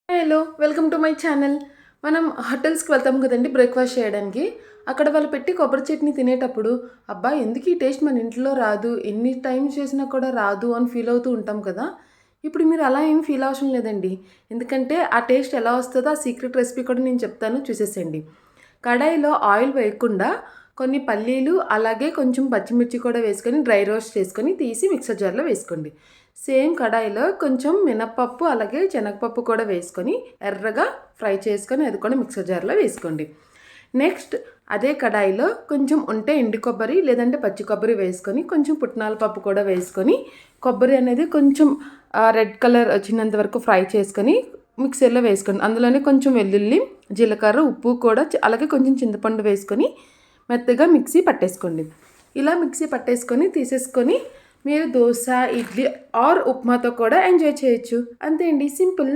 Hello welcome to my channel. మనం హోటల్స్కి వెళ్తాం కదండి బ్రేక్ఫాస్ట్ చేయడానికి. అక్కడ వాళ్ళు పెట్టి కొబ్బరి చట్నీ తినేటప్పుడు అబ్బా ఎందుకు ఈ టేస్ట్ మన ఇంట్లో రాదు, ఎన్ని టైమ్స్ చేసినా కూడా రాదు అని ఫీల్ అవుతూ ఉంటాం కదా. ఇప్పుడు మీరు అలా ఏం ఫీల్ అవసరం లేదండి. ఎందుకంటే ఆ టేస్ట్ ఎలా వస్తుందో ఆ సీక్రెట్ రెసిపీ కూడా నేను చెప్తాను, చూసేసేయండి. కడాయిలో ఆయిల్ వేయకుండా కొన్ని పల్లీలు అలాగే కొంచెం పచ్చిమిర్చి కూడా వేసుకొని డ్రై రోస్ట్ చేసుకొని తీసి మిక్సర్ జార్లో వేసుకోండి. సేమ్ కడాయిలో కొంచెం మినప్పప్పు అలాగే శనగపప్పు కూడా వేసుకొని ఎర్రగా ఫ్రై చేసుకొని అది కూడా మిక్సర్ జార్లో వేసుకోండి. నెక్స్ట్ అదే కడాయిలో కొంచెం ఉంటే ఎండు కొబ్బరి లేదంటే పచ్చి కొబ్బరి వేసుకొని కొంచెం పుట్నాల పప్పు కూడా వేసుకొని కొబ్బరి అనేది కొంచెం రెడ్ కలర్ వచ్చినంత వరకు ఫ్రై చేసుకొని మిక్సర్లో వేసుకోండి. అందులోనే కొంచెం వెల్లుల్లి, జీలకర్ర, ఉప్పు కూడా అలాగే కొంచెం చింతపండు వేసుకొని మెత్తగా మిక్సీ పట్టేసుకోండి. ఇలా మిక్సీ పట్టేసుకొని తీసేసుకొని మీరు దోశ, ఇడ్లీ ఆర్ ఉప్మాతో కూడా ఎంజాయ్ చేయొచ్చు. అంతే అండి, సింపుల్.